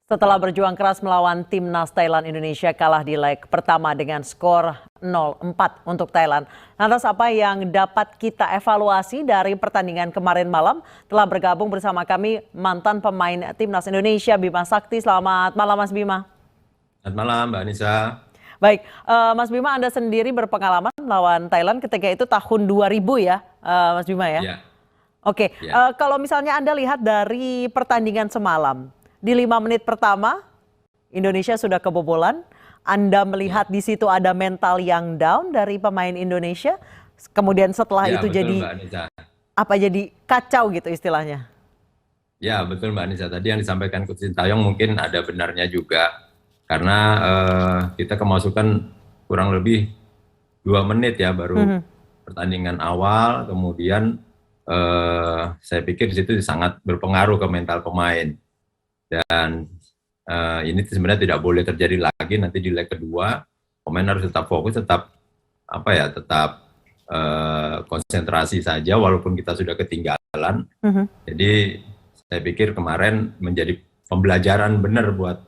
Setelah berjuang keras melawan timnas Thailand, Indonesia kalah di leg pertama dengan skor 0-4 untuk Thailand. Lantas apa yang dapat kita evaluasi dari pertandingan kemarin malam? Telah bergabung bersama kami mantan pemain timnas Indonesia Bima Sakti. Selamat malam Mas Bima. Selamat malam Mbak Anissa. Baik, Mas Bima, Anda sendiri berpengalaman melawan Thailand ketika itu tahun 2000 ya, Mas Bima ya? Ya, Oke, ya, kalau misalnya Anda lihat dari pertandingan semalam, di 5 menit pertama Indonesia sudah kebobolan. Anda ya, melihat di situ ada mental yang down dari pemain Indonesia. Kemudian setelah ya itu betul jadi Mbak Anissa. jadi kacau gitu istilahnya. Ya betul Mbak Anissa. Tadi yang disampaikan Coach Sintayong mungkin ada benarnya juga. Karena kita kemasukan kurang lebih 2 menit ya baru Mhm. pertandingan awal. Kemudian saya pikir di situ sangat berpengaruh ke mental pemain. Dan ini sebenarnya tidak boleh terjadi lagi nanti di leg kedua. Pemain harus tetap fokus, tetap konsentrasi saja walaupun kita sudah ketinggalan. Mhm. Jadi saya pikir kemarin menjadi pembelajaran benar buat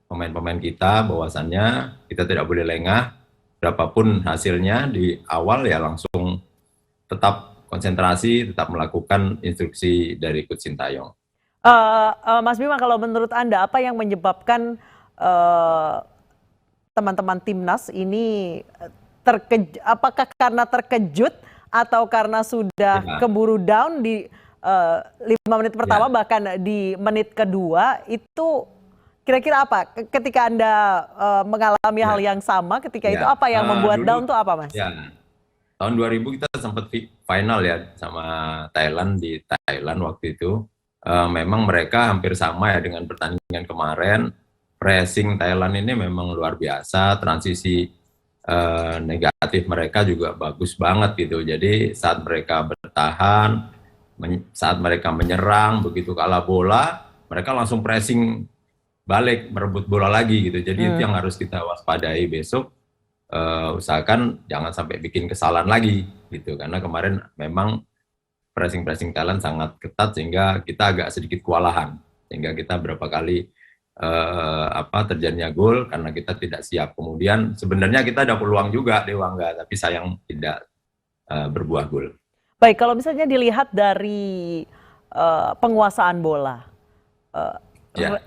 pemain-pemain kita bahwasannya kita tidak boleh lengah. Berapapun hasilnya di awal ya langsung tetap konsentrasi, tetap melakukan instruksi dari Coach Sintayong. Mas Bima, kalau menurut Anda apa yang menyebabkan eh, teman-teman timnas ini apakah karena terkejut atau karena sudah Ya, keburu down di 5 menit pertama, ya, bahkan di menit kedua itu kira-kira apa? Ketika Anda mengalami hal ya, yang sama ketika itu, ya. apa yang membuat Dulu down tuh apa, Mas? ya tahun 2000 kita sempat final ya sama Thailand di Thailand waktu itu. Memang mereka hampir sama ya dengan pertandingan kemarin. Pressing Thailand ini memang luar biasa, transisi negatif mereka juga bagus banget gitu. Jadi saat mereka bertahan, saat mereka menyerang, begitu kalah bola, mereka langsung pressing balik, merebut bola lagi gitu. Jadi itu Hmm. yang harus kita waspadai besok. Usahakan jangan sampai bikin kesalahan lagi gitu, karena kemarin memang pressing Thailand sangat ketat sehingga kita agak sedikit kewalahan, sehingga kita berapa kali terjadinya gol karena kita tidak siap. Kemudian sebenarnya kita ada peluang juga di Wangga, tapi sayang tidak berbuah gol. Baik, kalau misalnya dilihat dari penguasaan bola, eh, Ya,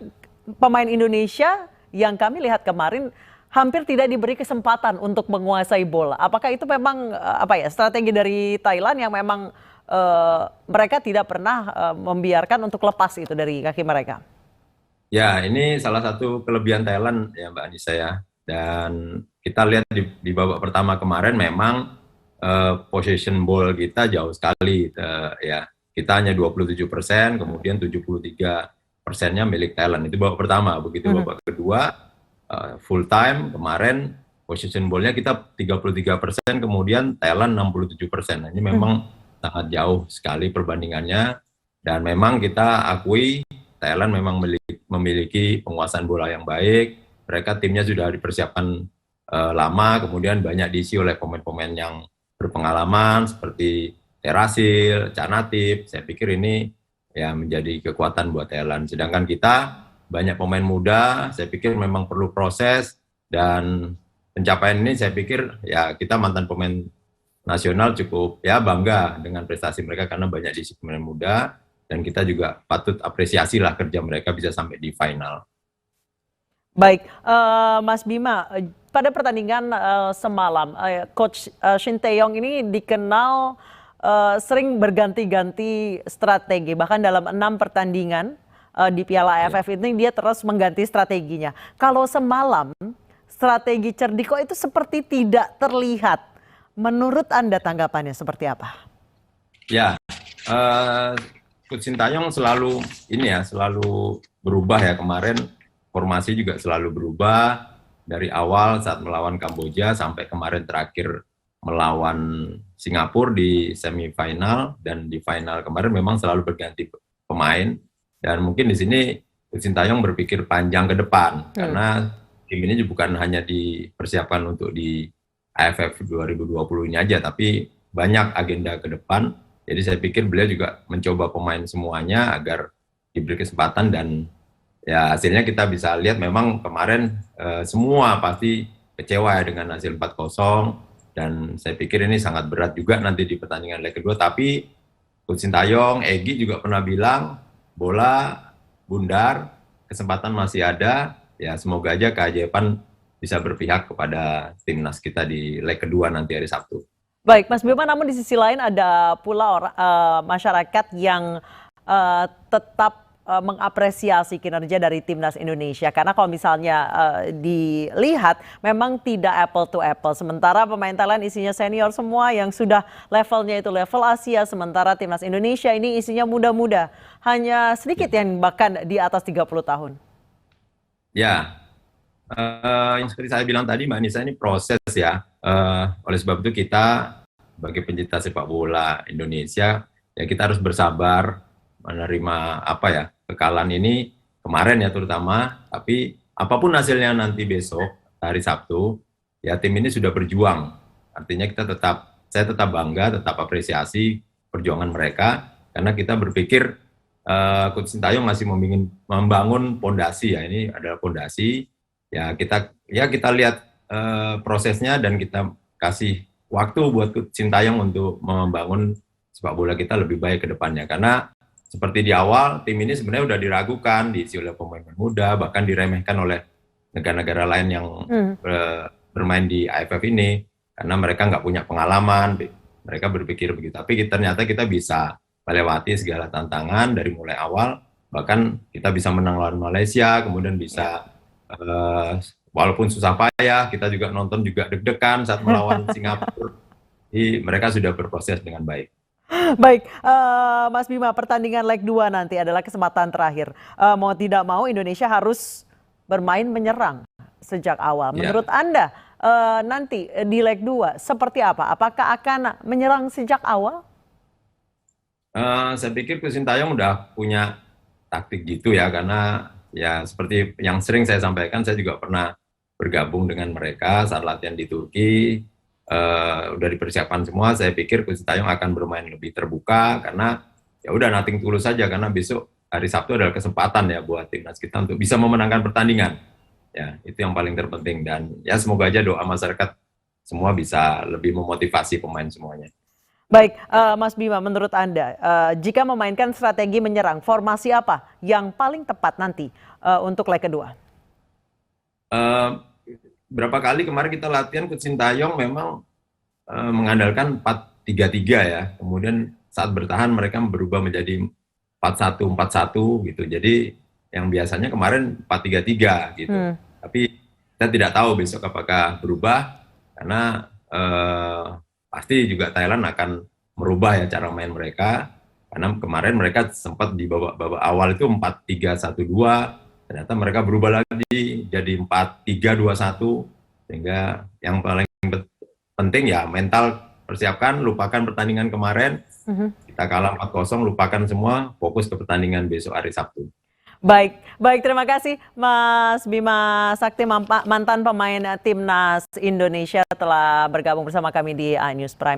pemain Indonesia yang kami lihat kemarin hampir tidak diberi kesempatan untuk menguasai bola. Apakah itu memang strategi dari Thailand yang memang mereka tidak pernah membiarkan untuk lepas itu dari kaki mereka? ya ini salah satu kelebihan Thailand ya Mbak Anissa ya. Dan kita lihat di babak pertama kemarin memang possession ball kita jauh sekali ya. Kita hanya 27%, kemudian 73%-nya milik Thailand. Itu babak pertama. Begitu Mhm. babak kedua full time kemarin possession ball-nya kita 33%, kemudian Thailand 67%. Nah, ini Mhm. memang sangat jauh sekali perbandingannya, dan memang kita akui Thailand memang memiliki penguasaan bola yang baik. Mereka timnya sudah dipersiapkan lama, kemudian banyak diisi oleh pemain-pemain yang berpengalaman seperti Terasil, Canatip. Saya pikir ini ya menjadi kekuatan buat Thailand. Sedangkan kita banyak pemain muda, saya pikir memang perlu proses, dan pencapaian ini saya pikir ya kita mantan pemain nasional cukup ya bangga dengan prestasi mereka karena banyak diisi pemain muda, dan kita juga patut apresiasi lah kerja mereka bisa sampai di final. Baik, Mas Bima, pada pertandingan semalam, Coach Shin Tae-yong ini dikenal sering berganti-ganti strategi, bahkan dalam 6 pertandingan di Piala Ya. AFF ini dia terus mengganti strateginya. Kalau semalam strategi Cerdiko itu seperti tidak terlihat. Menurut Anda tanggapannya seperti apa? Ya, Coach Sintayong selalu selalu berubah ya. Kemarin formasi juga selalu berubah dari awal saat melawan Kamboja sampai kemarin terakhir melawan Singapura di semifinal, dan di final kemarin memang selalu berganti pemain. Dan mungkin di sini Coach Sintayong berpikir panjang ke depan, Hmm. karena tim ini bukan hanya dipersiapkan untuk di AFF 2020 ini aja, tapi banyak agenda ke depan. Jadi saya pikir beliau juga mencoba pemain semuanya agar diberi kesempatan dan ya hasilnya kita bisa lihat memang kemarin semua pasti kecewa ya dengan hasil 4-0, dan saya pikir ini sangat berat juga nanti di pertandingan leg kedua. Tapi Coach Sintayong, Egy juga pernah bilang bola bundar, kesempatan masih ada, ya semoga aja keajaiban bisa berpihak kepada timnas kita di leg kedua nanti hari Sabtu. Baik, Mas Bima, namun di sisi lain ada pula masyarakat yang tetap mengapresiasi kinerja dari timnas Indonesia. Karena kalau misalnya dilihat memang tidak apple to apple. Sementara pemain Thailand isinya senior semua yang sudah levelnya itu level Asia. Sementara timnas Indonesia ini isinya muda-muda. Hanya sedikit yang bahkan di atas 30 tahun. Ya, yang seperti saya bilang tadi Mbak Nisa, ini proses ya. Oleh sebab itu kita sebagai pencinta sepak bola Indonesia, ya kita harus bersabar menerima kekalahan ini kemarin ya terutama. Tapi apapun hasilnya nanti besok hari Sabtu, ya tim ini sudah berjuang. Artinya saya tetap bangga, tetap apresiasi perjuangan mereka, karena kita berpikir Coach Sintayong masih membangun pondasi ya. Ini adalah pondasi. Ya kita lihat prosesnya, dan kita kasih waktu buat Coach Sintayong untuk membangun sepak bola kita lebih baik ke depannya. Karena seperti di awal, tim ini sebenarnya udah diragukan, diisi oleh pemain muda, bahkan diremehkan oleh negara-negara lain yang bermain di AFF ini, karena mereka nggak punya pengalaman, mereka berpikir begitu. Tapi ternyata kita bisa melewati segala tantangan dari mulai awal, bahkan kita bisa menang lawan Malaysia, kemudian bisa walaupun susah payah, kita juga nonton juga deg-degan saat melawan Singapura. Jadi mereka sudah berproses dengan baik. Baik, Mas Bima, pertandingan leg 2 nanti adalah kesempatan terakhir. Mau tidak mau Indonesia harus bermain menyerang sejak awal. Menurut Anda nanti di leg 2 seperti apa? Apakah akan menyerang sejak awal? Saya pikir Coach Sintayong udah punya taktik gitu ya, karena ya seperti yang sering saya sampaikan, saya juga pernah bergabung dengan mereka saat latihan di Turki. Udah dipersiapkan semua. Saya pikir Coach Sintayong akan bermain lebih terbuka, karena ya udah nothing tulus saja, karena besok hari Sabtu adalah kesempatan ya buat timnas kita untuk bisa memenangkan pertandingan. Ya, itu yang paling terpenting, dan ya semoga aja doa masyarakat semua bisa lebih memotivasi pemain semuanya. Baik, Mas Bima, menurut Anda, jika memainkan strategi menyerang, formasi apa yang paling tepat nanti untuk leg kedua? Berapa kali kemarin kita latihan, Coach Sintayong memang mengandalkan 4-3-3 ya. Kemudian saat bertahan mereka berubah menjadi 4-1-4-1 gitu. Jadi yang biasanya kemarin 4-3-3 gitu. Tapi kita tidak tahu besok apakah berubah, karena pasti juga Thailand akan merubah ya cara main mereka. Karena kemarin mereka sempat di babak awal itu 4-3-1-2. Ternyata mereka berubah lagi jadi 4-3-2-1, sehingga yang paling penting ya mental, persiapkan, lupakan pertandingan kemarin, kita kalah 4-0, lupakan semua, fokus ke pertandingan besok hari Sabtu. Baik, terima kasih Mas Bima Sakti, mantan pemain timnas Indonesia, telah bergabung bersama kami di iNews Prime.